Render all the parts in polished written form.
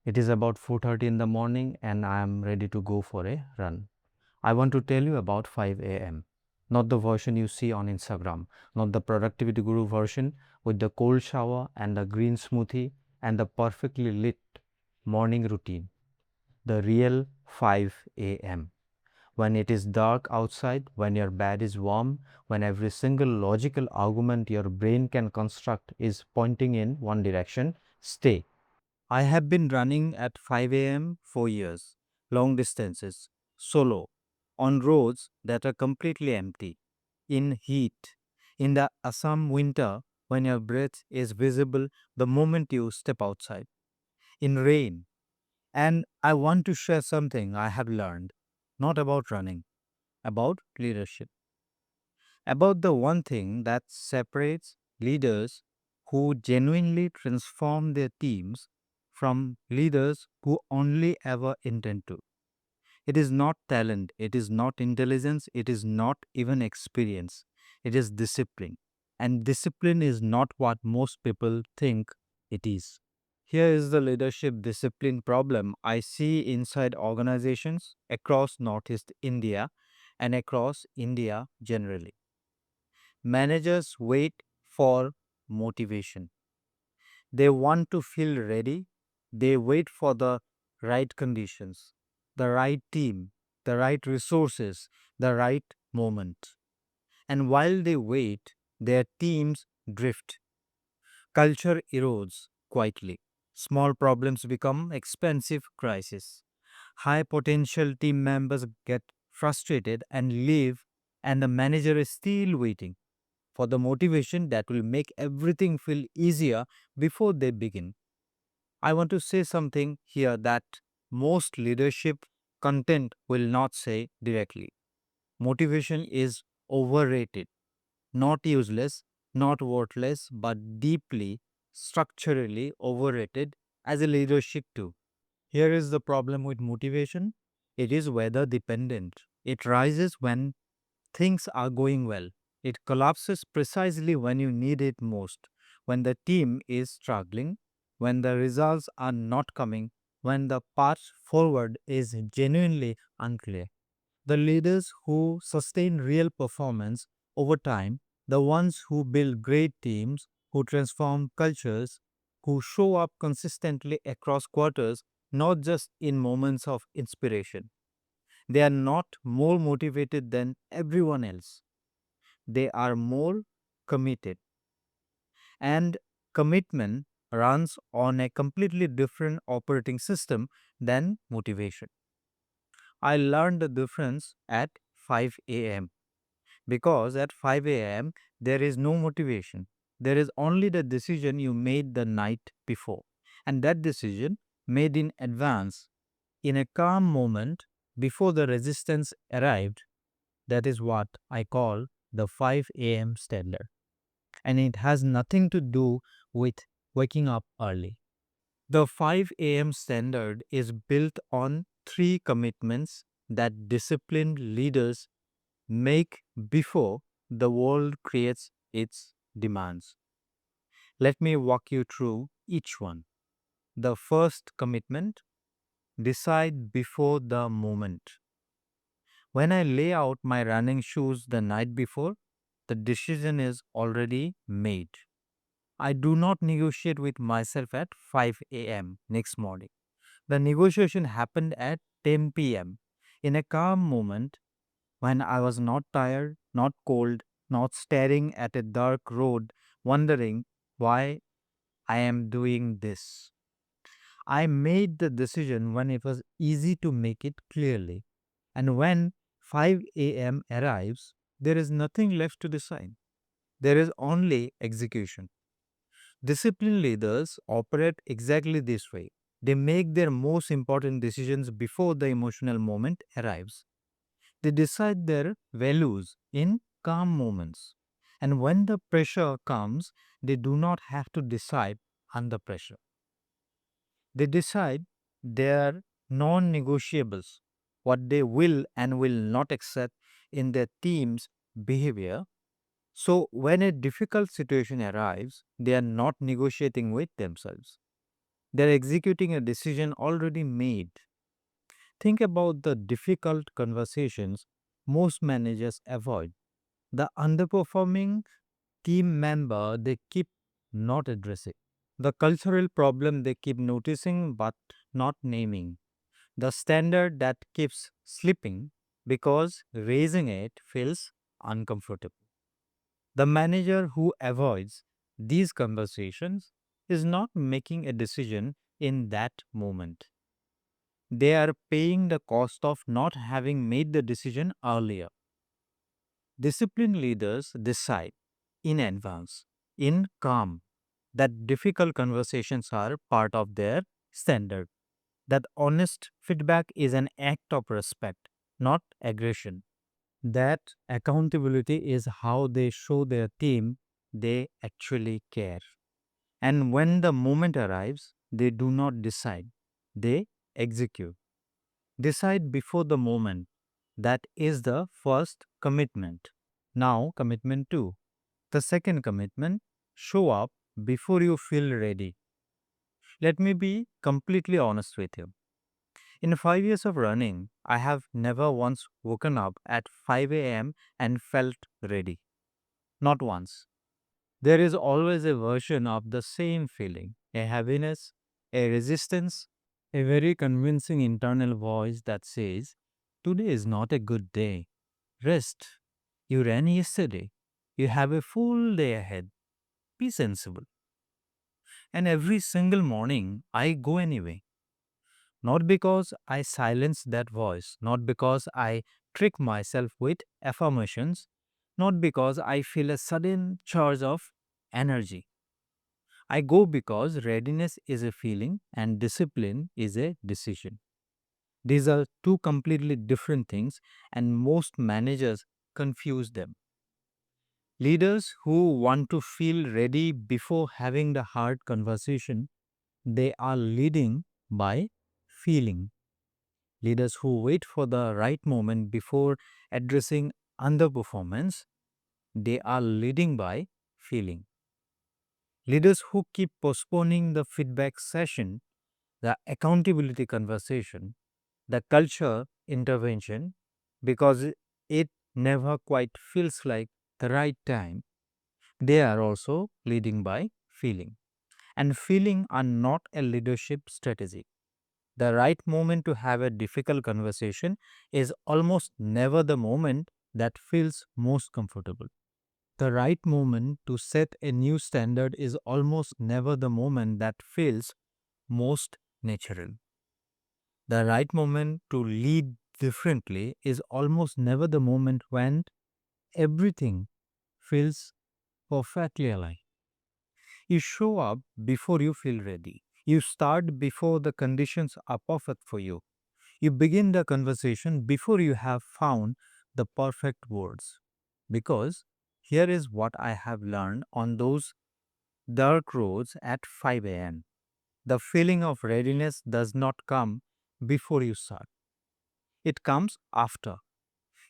It is about 4:30 in the morning and I am ready to go for a run. I want to tell you about 5 a.m. Not the version you see on Instagram, not the productivity guru version with the cold shower and the green smoothie and the perfectly lit morning routine. The real 5 a.m. When it is dark outside, when your bed is warm, when every single logical argument your brain can construct is pointing in one direction, stay. I have been running at 5 a.m. for years, long distances, solo, on roads that are completely empty, in heat, in the Assam winter when your breath is visible the moment you step outside, in rain. And I want to share something I have learned, not about running, about leadership, about the one thing that separates leaders who genuinely transform their teams from leaders who only ever intend to. It is not talent, it is not intelligence, it is not even experience. It is discipline. And discipline is not what most people think it is. Here is the leadership discipline problem I see inside organizations across Northeast India and across India generally. Managers wait for motivation. They want to feel ready. They wait for the right conditions, the right team, the right resources, the right moment. And while they wait, their teams drift. Culture erodes quietly. Small problems become expensive crises. High potential team members get frustrated and leave, and the manager is still waiting for the motivation that will make everything feel easier before they begin. I want to say something here that most leadership content will not say directly. Motivation is overrated, not useless, not worthless, but deeply structurally overrated as a leadership tool. Here is the problem with motivation, it is weather dependent. It rises when things are going well. It collapses precisely when you need it most, when the team is struggling, when the results are not coming, when the path forward is genuinely unclear. The leaders who sustain real performance over time, the ones who build great teams, who transform cultures, who show up consistently across quarters, not just in moments of inspiration. They are not more motivated than everyone else. They are more committed. And commitment runs on a completely different operating system than motivation. I learned the difference at 5 a.m. because at 5 a.m. there is no motivation. There is only the decision you made the night before. And that decision, made in advance, in a calm moment before the resistance arrived, that is what I call the 5 a.m. standard. And it has nothing to do with waking up early. The 5 a.m. standard is built on three commitments that disciplined leaders make before the world creates its demands. Let me walk you through each one. The first commitment, decide before the moment. When I lay out my running shoes the night before, the decision is already made. I do not negotiate with myself at 5 a.m. next morning. The negotiation happened at 10 p.m. in a calm moment when I was not tired, not cold, not staring at a dark road, wondering why I am doing this. I made the decision when it was easy to make it clearly. And when 5 a.m. arrives, there is nothing left to decide. There is only execution. Disciplined leaders operate exactly this way. They make their most important decisions before the emotional moment arrives. They decide their values in calm moments. And when the pressure comes, they do not have to decide under pressure. They decide their non negotiables, what they will and will not accept in their team's behavior. So, when a difficult situation arrives, they are not negotiating with themselves. They're executing a decision already made. Think about the difficult conversations most managers avoid. The underperforming team member they keep not addressing. The cultural problem they keep noticing but not naming. The standard that keeps slipping because raising it feels uncomfortable. The manager who avoids these conversations is not making a decision in that moment. They are paying the cost of not having made the decision earlier. Disciplined leaders decide in advance, in calm, that difficult conversations are part of their standard, that honest feedback is an act of respect, not aggression. That accountability is how they show their team they actually care. And when the moment arrives, they do not decide, they execute. Decide before the moment. That is the first commitment. Now, commitment two. The second commitment, show up before you feel ready. Let me be completely honest with you. In 5 years of running, I have never once woken up at 5 a.m. and felt ready. Not once. There is always a version of the same feeling, a heaviness, a resistance, a very convincing internal voice that says, "Today is not a good day. Rest. You ran yesterday. You have a full day ahead. Be sensible." And every single morning, I go anyway. Not because I silence that voice, not because I trick myself with affirmations, not because I feel a sudden charge of energy. I go because readiness is a feeling and discipline is a decision. These are two completely different things, and most managers confuse them. Leaders who want to feel ready before having the hard conversation, they are leading by feeling. Leaders who wait for the right moment before addressing underperformance, they are leading by feeling. Leaders who keep postponing the feedback session, the accountability conversation, the culture intervention because it never quite feels like the right time, they are also leading by feeling. And feeling are not a leadership strategy. The right moment to have a difficult conversation is almost never the moment that feels most comfortable. The right moment to set a new standard is almost never the moment that feels most natural. The right moment to lead differently is almost never the moment when everything feels perfectly aligned. You show up before you feel ready. You start before the conditions are perfect for you. You begin the conversation before you have found the perfect words. Because here is what I have learned on those dark roads at 5 a.m. The feeling of readiness does not come before you start, it comes after.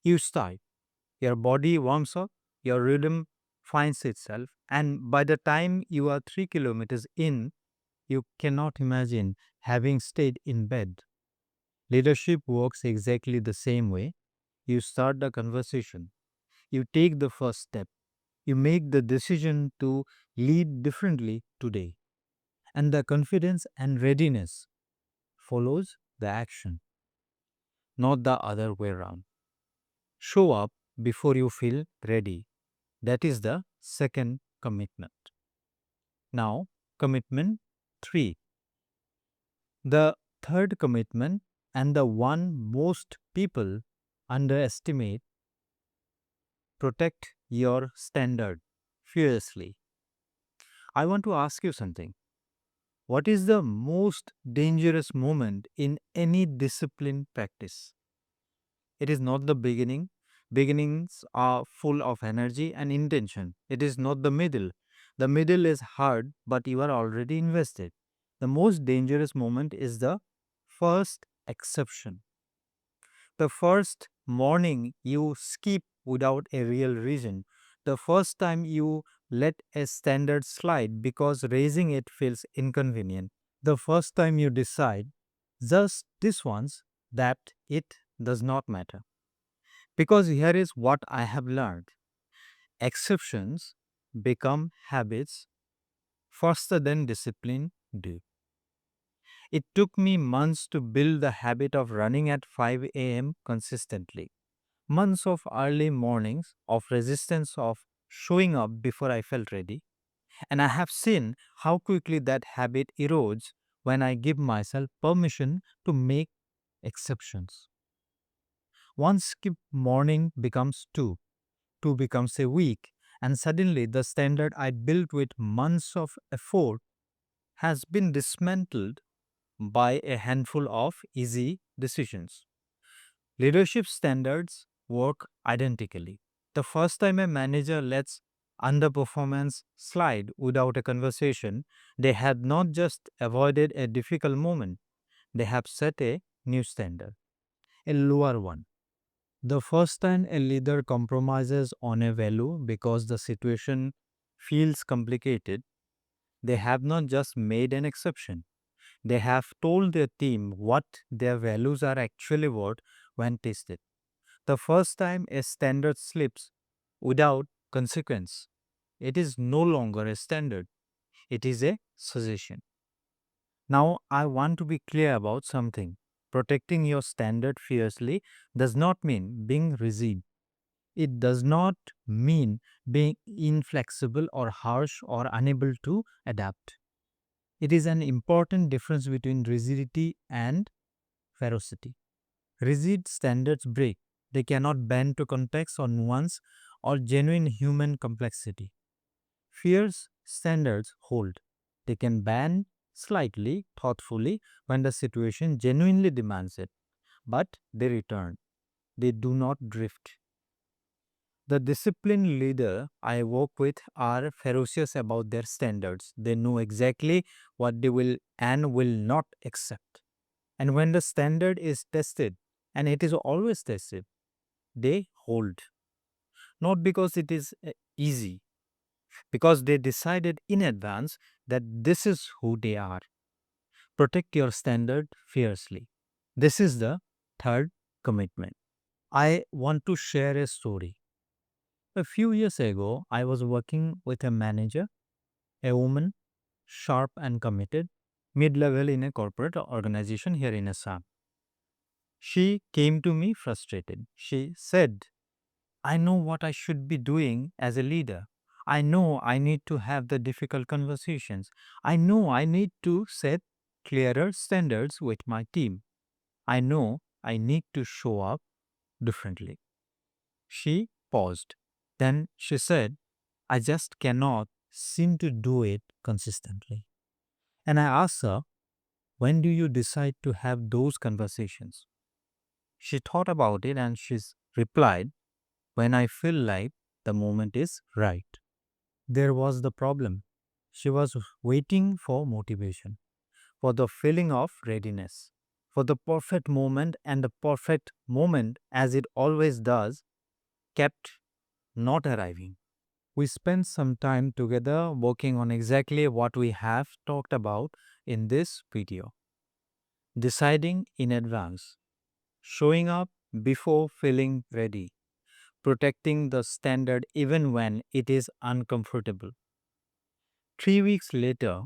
You start, your body warms up, your rhythm finds itself, and by the time you are 3 kilometers in, you cannot imagine having stayed in bed. Leadership works exactly the same way. You start the conversation, you take the first step, you make the decision to lead differently today, and the confidence and readiness follows the action, not the other way around. Show up before you feel ready. That is the second commitment. Now, commitment 3. The third commitment, and the one most people underestimate, protect your standard fiercely. I want to ask you something. What is the most dangerous moment in any discipline practice? It is not the beginning. Beginnings are full of energy and intention. It is not the middle. The middle is hard, but you are already invested. The most dangerous moment is the first exception. The first morning you skip without a real reason. The first time you let a standard slide because raising it feels inconvenient. The first time you decide just this once that it does not matter. Because here is what I have learned: exceptions become habits faster than discipline do. It took me months to build the habit of running at 5 a.m. consistently. Months of early mornings, of resistance, of showing up before I felt ready. And I have seen how quickly that habit erodes when I give myself permission to make exceptions. One skip morning becomes two, two becomes a week, and suddenly the standard I built with months of effort has been dismantled by a handful of easy decisions. Leadership standards work identically. The first time a manager lets underperformance slide without a conversation, they had not just avoided a difficult moment, they have set a new standard, a lower one. The first time a leader compromises on a value because the situation feels complicated, they have not just made an exception. They have told their team what their values are actually worth when tested. The first time a standard slips without consequence, it is no longer a standard, it is a suggestion. Now, I want to be clear about something. Protecting your standard fiercely does not mean being rigid. It does not mean being inflexible or harsh or unable to adapt. It is an important difference between rigidity and ferocity. Rigid standards break. They cannot bend to context or nuance or genuine human complexity. Fierce standards hold. They can bend slightly, thoughtfully, when the situation genuinely demands it, but they return. They do not drift. The disciplined leader I work with are ferocious about their standards. They know exactly what they will and will not accept. And when the standard is tested, and it is always tested, they hold. Not because it is easy, because they decided in advance that this is who they are. Protect your standard fiercely. This is the third commitment. I want to share a story. A few years ago, I was working with a manager, a woman, sharp and committed, mid level in a corporate organization here in Assam. She came to me frustrated. She said, I know what I should be doing as a leader. I know I need to have the difficult conversations. I know I need to set clearer standards with my team. I know I need to show up differently. She paused. Then she said, I just cannot seem to do it consistently. And I asked her, when do you decide to have those conversations? She thought about it and she replied, when I feel like the moment is right. There was the problem. She was waiting for motivation, for the feeling of readiness, for the perfect moment, and the perfect moment, as it always does, kept not arriving. We spent some time together working on exactly what we have talked about in this video: deciding in advance, showing up before feeling ready, protecting the standard even when it is uncomfortable. 3 weeks later,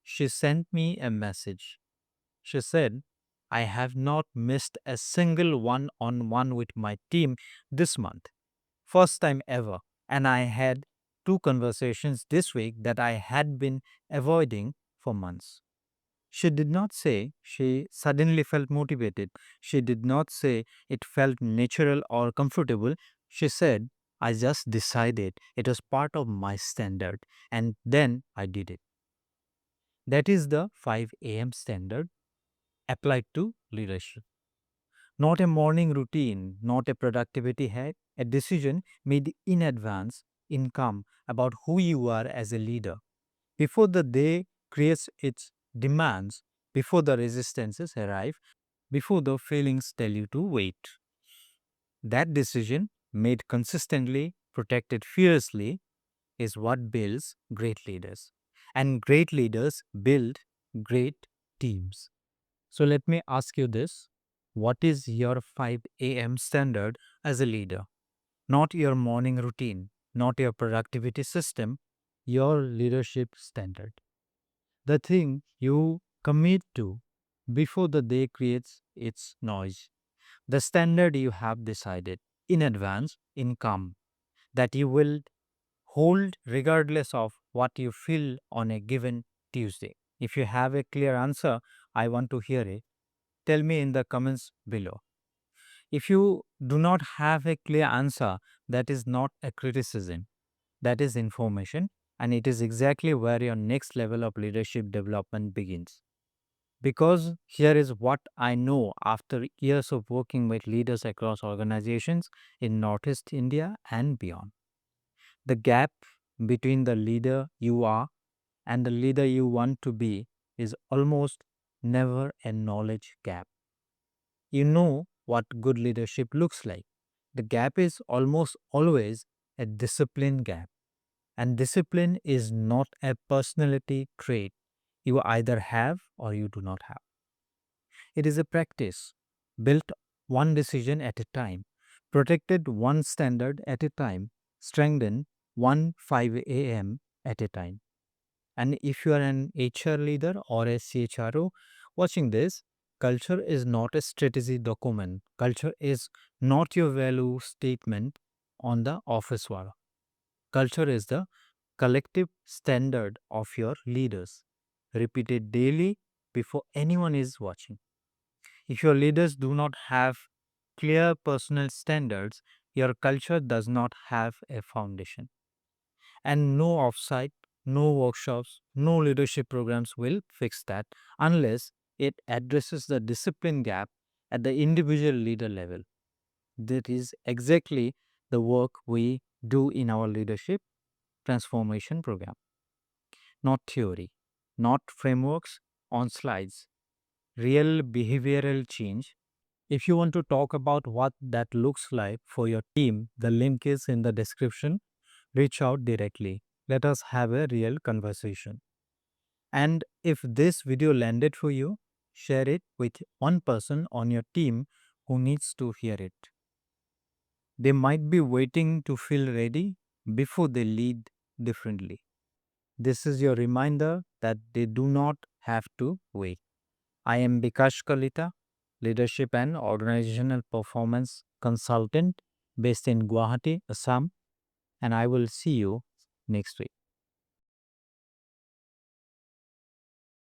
she sent me a message. She said, I have not missed a single one on one with my team this month. First time ever. And I had two conversations this week that I had been avoiding for months. She did not say she suddenly felt motivated. She did not say it felt natural or comfortable. She said, I just decided it was part of my standard and then I did it. That is the 5 a.m. standard applied to leadership. Not a morning routine, not a productivity hack, a decision made in advance, in calm, about who you are as a leader. Before the day creates its demands, before the resistances arrive, before the feelings tell you to wait. That decision, made consistently, protected fiercely, is what builds great leaders. And great leaders build great teams. So let me ask you this. What is your 5 a.m. standard as a leader? Not your morning routine, not your productivity system, your leadership standard. The thing you commit to before the day creates its noise. The standard you have decided in advance, in calm, that you will hold regardless of what you feel on a given Tuesday. If you have a clear answer, I want to hear it. Tell me in the comments below. If you do not have a clear answer, that is not a criticism, that is information, and it is exactly where your next level of leadership development begins. Because here is what I know after years of working with leaders across organizations in Northeast India and beyond. The gap between the leader you are and the leader you want to be is almost never a knowledge gap. You know what good leadership looks like. The gap is almost always a discipline gap. And discipline is not a personality trait you either have or you do not have. It is a practice built one decision at a time, protected one standard at a time, strengthened one 5 a.m. at a time. And if you are an HR leader or a CHRO watching this, culture is not a strategy document. Culture is not your value statement on the office wall. Culture is the collective standard of your leaders, repeated daily before anyone is watching. If your leaders do not have clear personal standards, your culture does not have a foundation. And no offsite, no workshops, no leadership programs will fix that unless it addresses the discipline gap at the individual leader level. That is exactly the work we do in our leadership transformation program. Not theory, not frameworks on slides, real behavioral change. If you want to talk about what that looks like for your team, the link is in the description. Reach out directly. Let us have a real conversation. And if this video landed for you, share it with one person on your team who needs to hear it. They might be waiting to feel ready before they lead differently. This is your reminder that they do not have to wait. I am Bikash Kalita, leadership and organizational performance consultant based in Guwahati, Assam, and I will see you next week.